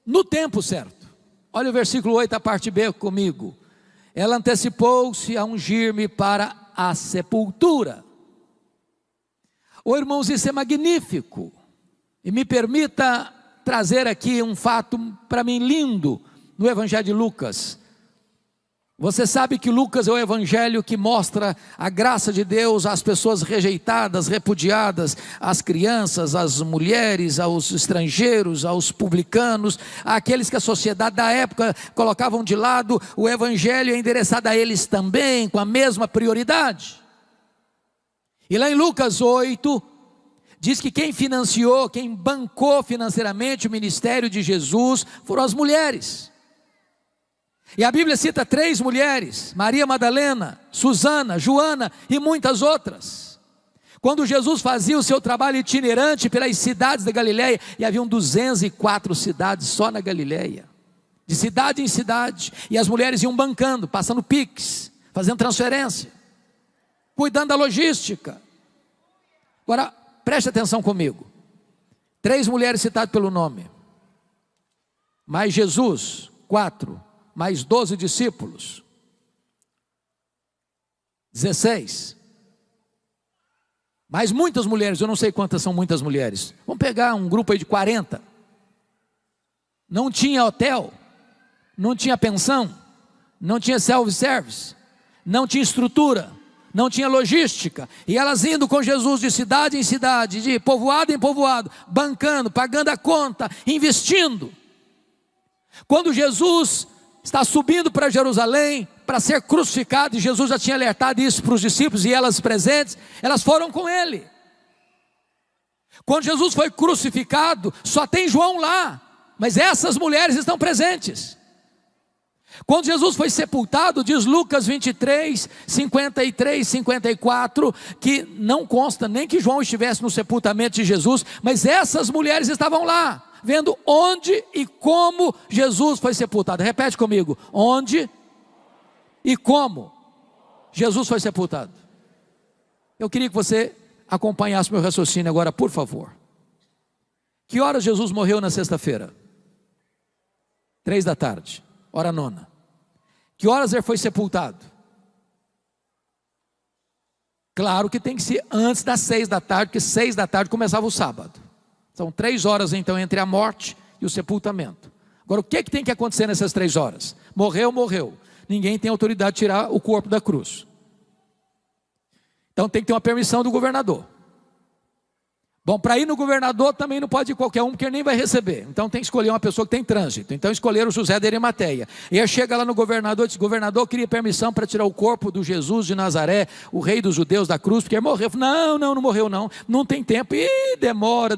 [SPEAKER 1] no tempo certo. Olha o versículo 8, a parte B comigo. Ela antecipou-se a ungir-me para a sepultura. Ô irmãos, isso é magnífico. E me permita trazer aqui um fato para mim lindo no Evangelho de Lucas. Você sabe que Lucas é o evangelho que mostra a graça de Deus às pessoas rejeitadas, repudiadas, às crianças, às mulheres, aos estrangeiros, aos publicanos, àqueles que a sociedade da época colocavam de lado. O evangelho é endereçado a eles também, com a mesma prioridade. E lá em Lucas 8... diz que quem financiou, quem bancou financeiramente o ministério de Jesus foram as mulheres. E a Bíblia cita 3 mulheres: Maria Madalena, Susana, Joana e muitas outras. Quando Jesus fazia o seu trabalho itinerante pelas cidades da Galileia, e haviam 204 cidades só na Galileia, de cidade em cidade, e as mulheres iam bancando, passando Pix, fazendo transferência, cuidando da logística. Agora, preste atenção comigo. 3 mulheres citadas pelo nome, mais Jesus, 4, mais 12 discípulos, 16, mais muitas mulheres. Eu não sei quantas são muitas mulheres. Vamos pegar um grupo aí de 40. Não tinha hotel, não tinha pensão, não tinha self-service, não tinha estrutura, não tinha logística, e elas indo com Jesus de cidade em cidade, de povoado em povoado, bancando, pagando a conta, investindo. Quando Jesus está subindo para Jerusalém para ser crucificado, e Jesus já tinha alertado isso para os discípulos e elas presentes, elas foram com ele. Quando Jesus foi crucificado, só tem João lá, mas essas mulheres estão presentes. Quando Jesus foi sepultado, diz Lucas 23, 53, 54, que não consta nem que João estivesse no sepultamento de Jesus, mas essas mulheres estavam lá, vendo onde e como Jesus foi sepultado. Repete comigo: onde e como Jesus foi sepultado. Eu queria que você acompanhasse meu raciocínio agora, por favor. Que horas Jesus morreu na sexta-feira? 3 da tarde, hora nona. Que horas ele foi sepultado? Claro que tem que ser antes das 6 da tarde, porque 6 da tarde começava o sábado. São 3 horas então entre a morte e o sepultamento. Agora o que tem que acontecer nessas 3 horas? Morreu, morreu. Ninguém tem autoridade de tirar o corpo da cruz. Então tem que ter uma permissão do governador. Bom, para ir no governador também não pode ir qualquer um, porque ele nem vai receber. Então tem que escolher uma pessoa que tem trânsito. Então escolheram José de Arimateia. E aí chega lá no governador e diz: governador, queria permissão para tirar o corpo do Jesus de Nazaré, o rei dos judeus da cruz, porque ele morreu. Não morreu não. Não tem tempo. Ih, demora.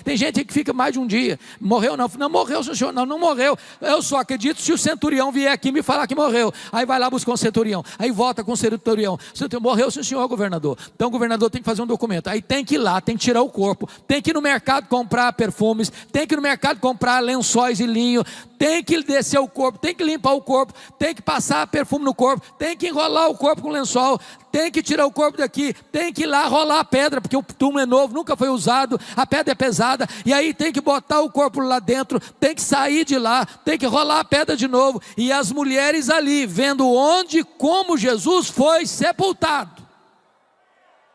[SPEAKER 1] Tem gente que fica mais de um dia. Morreu não. Não morreu, senhor. Não morreu. Eu só acredito se o centurião vier aqui me falar que morreu. Aí vai lá buscar um centurião. Aí volta com o centurião. Morreu, sim, senhor governador. Então o governador tem que fazer um documento. Aí tem que ir lá, tem que tirar o corpo, tem que ir no mercado comprar perfumes, tem que ir no mercado comprar lençóis e linho, tem que descer o corpo, tem que limpar o corpo, tem que passar perfume no corpo, tem que enrolar o corpo com lençol, tem que tirar o corpo daqui, tem que ir lá rolar a pedra, porque o túmulo é novo, nunca foi usado, a pedra é pesada, e aí tem que botar o corpo lá dentro, tem que sair de lá, tem que rolar a pedra de novo, e as mulheres ali, vendo onde e como Jesus foi sepultado.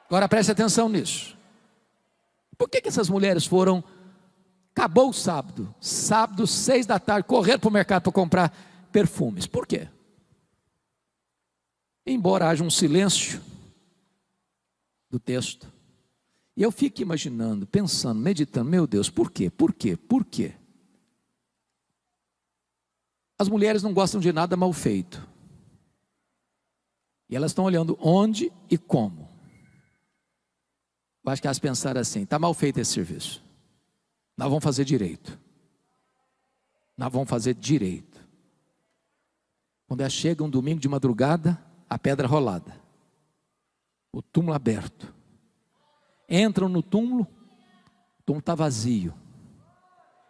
[SPEAKER 1] Agora preste atenção nisso. Por que essas mulheres foram? Acabou o sábado, 6 da tarde, correram para o mercado para comprar perfumes. Por quê? Embora haja um silêncio do texto, e eu fico imaginando, pensando, meditando: meu Deus, por quê? Por quê? Por quê? As mulheres não gostam de nada mal feito, e elas estão olhando onde e como. Eu acho que elas pensaram assim: está mal feito esse serviço, nós vamos fazer direito. Nós vamos fazer direito. Quando elas chegam um domingo de madrugada, a pedra rolada, o túmulo aberto, entram no túmulo, o túmulo está vazio.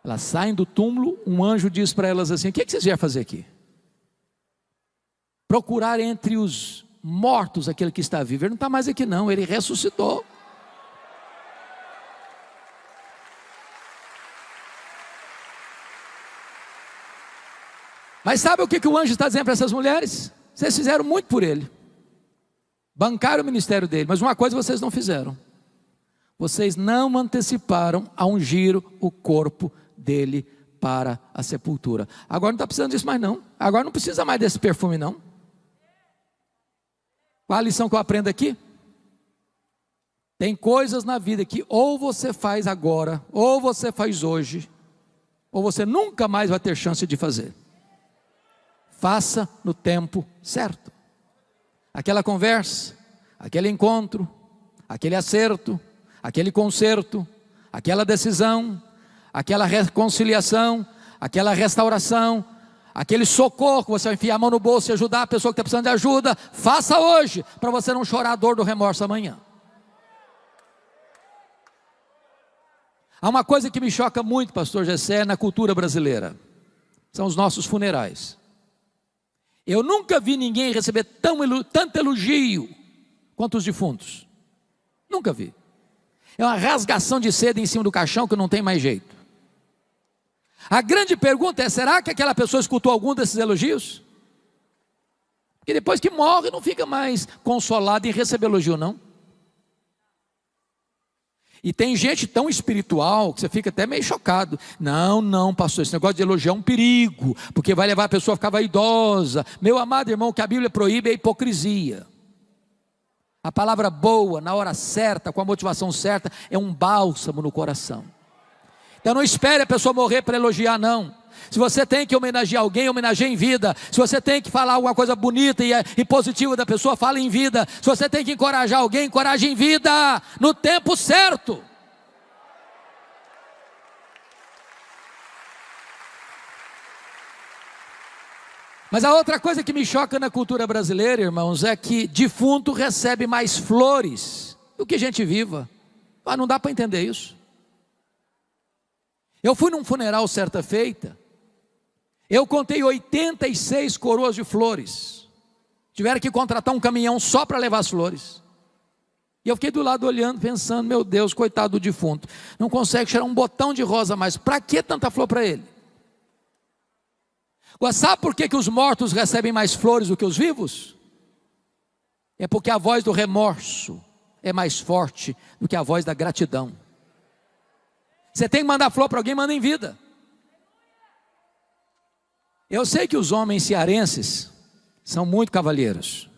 [SPEAKER 1] Elas saem do túmulo, um anjo diz para elas assim: o que vocês vieram fazer aqui? Procurar entre os mortos aquele que está vivo. Ele não está mais aqui não, ele ressuscitou. Mas sabe o que o anjo está dizendo para essas mulheres? Vocês fizeram muito por ele, bancaram o ministério dele, mas uma coisa vocês não fizeram: vocês não anteciparam a ungir o corpo dele para a sepultura. Agora não está precisando disso mais não, agora não precisa mais desse perfume não. Qual a lição que eu aprendo aqui? Tem coisas na vida que ou você faz agora, ou você faz hoje, ou você nunca mais vai ter chance de fazer. Faça no tempo certo. Aquela conversa, aquele encontro, aquele acerto, aquele conserto, aquela decisão, aquela reconciliação, aquela restauração, aquele socorro que você vai enfiar a mão no bolso e ajudar a pessoa que está precisando de ajuda. Faça hoje, para você não chorar a dor do remorso amanhã. Há uma coisa que me choca muito, pastor Gessé, na cultura brasileira: são os nossos funerais. Eu nunca vi ninguém receber tanto elogio quanto os defuntos. Nunca vi. É uma rasgação de seda em cima do caixão que não tem mais jeito. A grande pergunta é: será que aquela pessoa escutou algum desses elogios? Porque depois que morre não fica mais consolado em receber elogio não. E tem gente tão espiritual que você fica até meio chocado. Não, pastor, esse negócio de elogiar é um perigo, porque vai levar a pessoa a ficar vaidosa. Meu amado irmão, o que a Bíblia proíbe é a hipocrisia. A palavra boa, na hora certa, com a motivação certa, é um bálsamo no coração. Então não espere a pessoa morrer para elogiar não. Se você tem que homenagear alguém, homenageie em vida. Se você tem que falar alguma coisa bonita e positiva da pessoa, fale em vida. Se você tem que encorajar alguém, encoraje em vida, no tempo certo. Mas a outra coisa que me choca na cultura brasileira, irmãos, é que defunto recebe mais flores do que gente viva. Ah, não dá para entender isso. Eu fui num funeral certa feita, eu contei 86 coroas de flores. Tiveram que contratar um caminhão só para levar as flores. E eu fiquei do lado olhando, pensando, meu Deus, coitado do defunto, não consegue tirar um botão de rosa mais, para que tanta flor para ele? Agora, sabe por que os mortos recebem mais flores do que os vivos? É porque a voz do remorso é mais forte do que a voz da gratidão. Você tem que mandar flor para alguém, manda em vida. Eu sei que os homens cearenses são muito cavalheiros.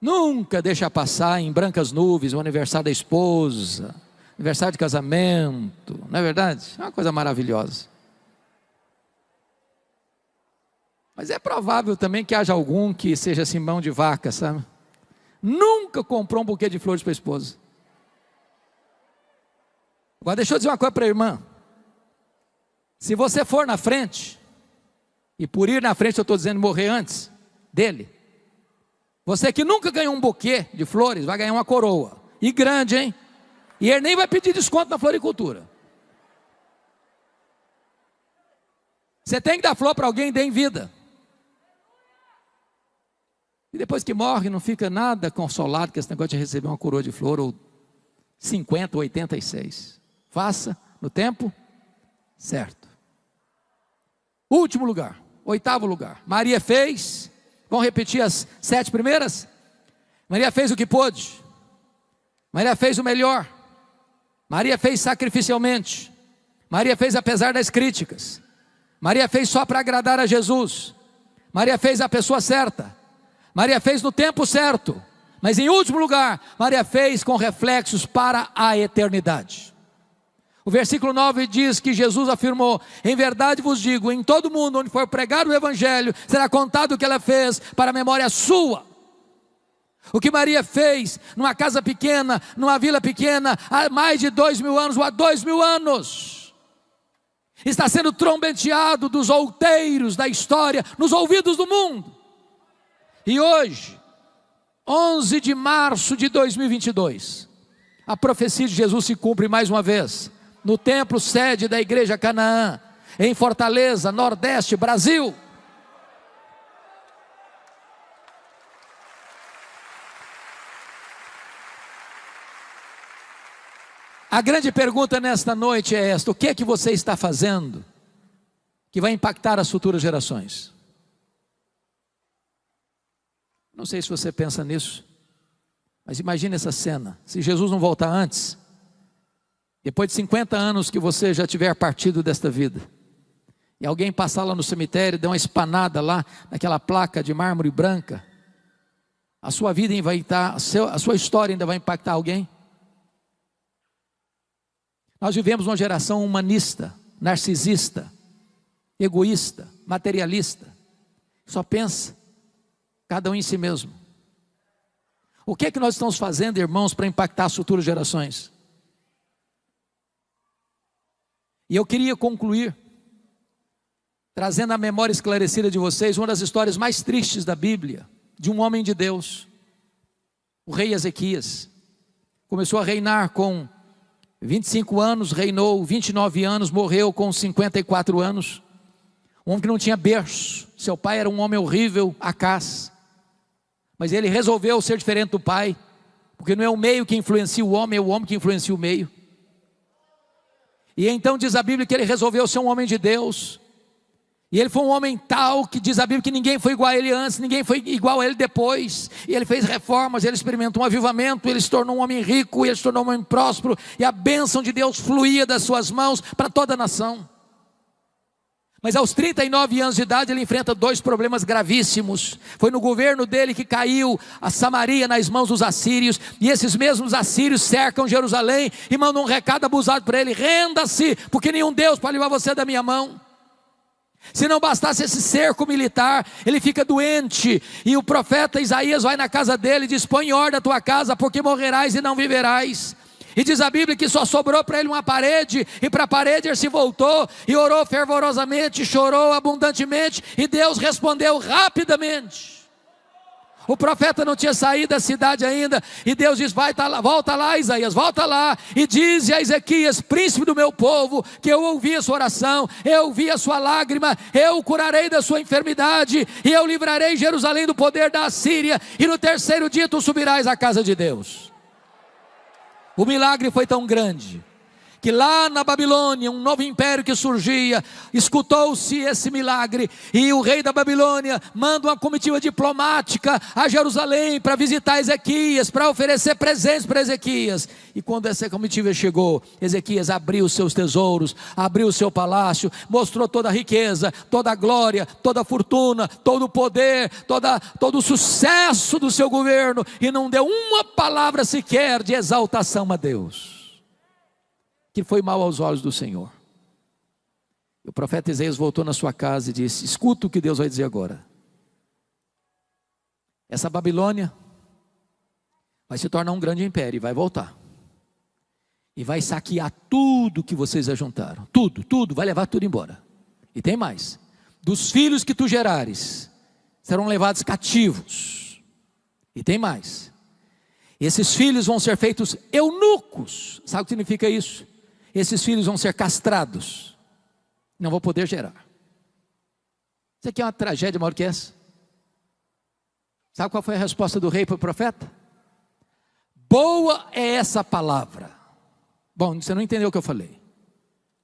[SPEAKER 1] Nunca deixa passar em brancas nuvens o aniversário da esposa, aniversário de casamento, não é verdade? É uma coisa maravilhosa. Mas é provável também que haja algum que seja assim mão de vaca, sabe? Nunca comprou um buquê de flores para a esposa. Agora deixa eu dizer uma coisa para a irmã. Se você for na frente, e por ir na frente eu estou dizendo morrer antes dele, você que nunca ganhou um buquê de flores, vai ganhar uma coroa. E grande, hein? E ele nem vai pedir desconto na floricultura. Você tem que dar flor para alguém, dê em vida. E depois que morre, não fica nada consolado com esse negócio de receber uma coroa de flor, ou 50 ou 86. Faça no tempo certo. Último lugar, 8º lugar. Maria fez, vamos repetir as 7 primeiras? Maria fez o que pôde. Maria fez o melhor. Maria fez sacrificialmente. Maria fez apesar das críticas. Maria fez só para agradar a Jesus. Maria fez a pessoa certa. Maria fez no tempo certo, mas em último lugar, Maria fez com reflexos para a eternidade. O versículo 9 diz que Jesus afirmou: em verdade vos digo, em todo mundo onde for pregado o evangelho, será contado o que ela fez para a memória sua. O que Maria fez numa casa pequena, numa vila pequena, há mais de 2000 anos, ou há 2000 anos, está sendo trombeteado dos outeiros da história, nos ouvidos do mundo. E hoje, 11 de março de 2022, a profecia de Jesus se cumpre mais uma vez, no templo sede da igreja Canaã, em Fortaleza, Nordeste, Brasil. A grande pergunta nesta noite é esta: o que é que você está fazendo que vai impactar as futuras gerações? Não sei se você pensa nisso, mas imagine essa cena, se Jesus não voltar antes, depois de 50 anos que você já tiver partido desta vida, e alguém passar lá no cemitério, der uma espanada lá, naquela placa de mármore branca, a sua vida vai estar, a sua história ainda vai impactar alguém? Nós vivemos uma geração humanista, narcisista, egoísta, materialista, só pensa cada um em si mesmo. O que é que nós estamos fazendo, irmãos, para impactar as futuras gerações? E eu queria concluir trazendo à memória esclarecida de vocês uma das histórias mais tristes da Bíblia, de um homem de Deus, o rei Ezequias. Começou a reinar com 25 anos, reinou 29 anos, morreu com 54 anos. Um homem que não tinha berço, seu pai era um homem horrível, Acás. Mas ele resolveu ser diferente do pai, porque não é o meio que influencia o homem, é o homem que influencia o meio. E então diz a Bíblia que ele resolveu ser um homem de Deus. E ele foi um homem tal que diz a Bíblia que ninguém foi igual a ele antes, ninguém foi igual a ele depois. E ele fez reformas, ele experimentou um avivamento, ele se tornou um homem rico, ele se tornou um homem próspero. E a bênção de Deus fluía das suas mãos para toda a nação. Mas aos 39 anos de idade ele enfrenta 2 problemas gravíssimos. Foi no governo dele que caiu a Samaria nas mãos dos assírios. E esses mesmos assírios cercam Jerusalém e mandam um recado abusado para ele: renda-se, porque nenhum Deus pode livrar você da minha mão. Se não bastasse esse cerco militar, ele fica doente, e o profeta Isaías vai na casa dele e diz: põe em ordem a tua casa, porque morrerás e não viverás. E diz a Bíblia que só sobrou para ele uma parede, e para a parede ele se voltou, e orou fervorosamente, chorou abundantemente, e Deus respondeu rapidamente. O profeta não tinha saído da cidade ainda, e Deus diz: volta lá, Isaías, volta lá, e diz a Ezequias, príncipe do meu povo, que eu ouvi a sua oração, eu ouvi a sua lágrima, eu o curarei da sua enfermidade, e eu livrarei Jerusalém do poder da Assíria, e no terceiro dia tu subirás à casa de Deus. O milagre foi tão grande, que lá na Babilônia, um novo império que surgia, escutou-se esse milagre, e o rei da Babilônia manda uma comitiva diplomática a Jerusalém para visitar Ezequias, para oferecer presentes para Ezequias. E quando essa comitiva chegou, Ezequias abriu os seus tesouros, abriu o seu palácio, mostrou toda a riqueza, toda a glória, toda a fortuna, todo o poder, todo o sucesso do seu governo, e não deu uma palavra sequer de exaltação a Deus, que foi mal aos olhos do Senhor. O profeta Isaías voltou na sua casa e disse: escuta o que Deus vai dizer agora. Essa Babilônia vai se tornar um grande império e vai voltar, e vai saquear tudo que vocês ajuntaram, tudo, vai levar tudo embora. E tem mais: dos filhos que tu gerares serão levados cativos. E tem mais: esses filhos vão ser feitos eunucos. Sabe o que significa isso? Esses filhos vão ser castrados, não vão poder gerar. Isso aqui é uma tragédia maior que essa. Sabe qual foi a resposta do rei para o profeta? Boa é essa palavra. Bom, você não entendeu o que eu falei.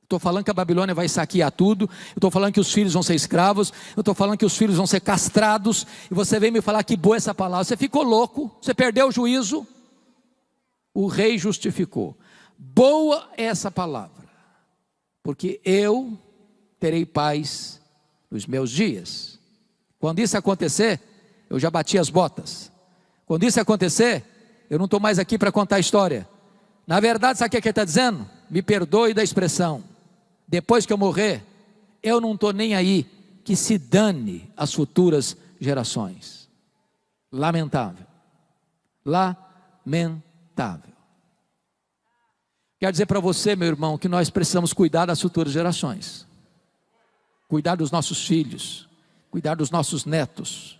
[SPEAKER 1] Estou falando que a Babilônia vai saquear tudo, eu estou falando que os filhos vão ser escravos, eu estou falando que os filhos vão ser castrados, e você vem me falar que boa essa palavra. Você ficou louco, você perdeu o juízo. O rei justificou: boa é essa palavra, porque eu terei paz nos meus dias. Quando isso acontecer, eu já bati as botas. Quando isso acontecer, eu não estou mais aqui para contar a história. Na verdade, sabe o que ele está dizendo? Me perdoe da expressão: depois que eu morrer, eu não estou nem aí, que se dane as futuras gerações. Lamentável, lamentável. Quero dizer para você, meu irmão, que nós precisamos cuidar das futuras gerações, cuidar dos nossos filhos, cuidar dos nossos netos.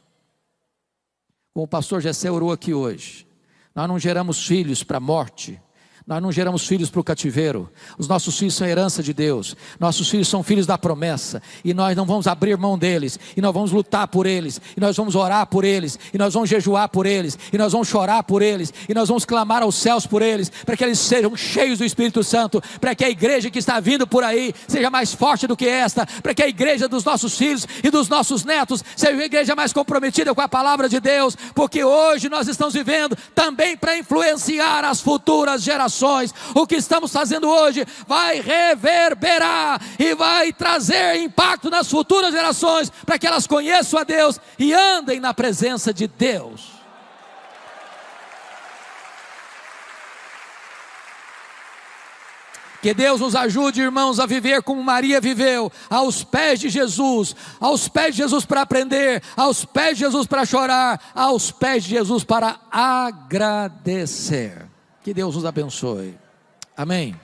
[SPEAKER 1] Como o pastor Gessé orou aqui hoje, nós não geramos filhos para a morte, nós não geramos filhos para o cativeiro. Os nossos filhos são herança de Deus, nossos filhos são filhos da promessa, e nós não vamos abrir mão deles, e nós vamos lutar por eles, e nós vamos orar por eles, e nós vamos jejuar por eles, e nós vamos chorar por eles, e nós vamos clamar aos céus por eles, para que eles sejam cheios do Espírito Santo, para que a igreja que está vindo por aí seja mais forte do que esta, para que a igreja dos nossos filhos e dos nossos netos seja uma igreja mais comprometida com a palavra de Deus, porque hoje nós estamos vivendo também para influenciar as futuras gerações. O que estamos fazendo hoje vai reverberar e vai trazer impacto nas futuras gerações, para que elas conheçam a Deus e andem na presença de Deus. Que Deus nos ajude, irmãos, a viver como Maria viveu, aos pés de Jesus para aprender, aos pés de Jesus para chorar, aos pés de Jesus para agradecer. Que Deus nos abençoe. Amém.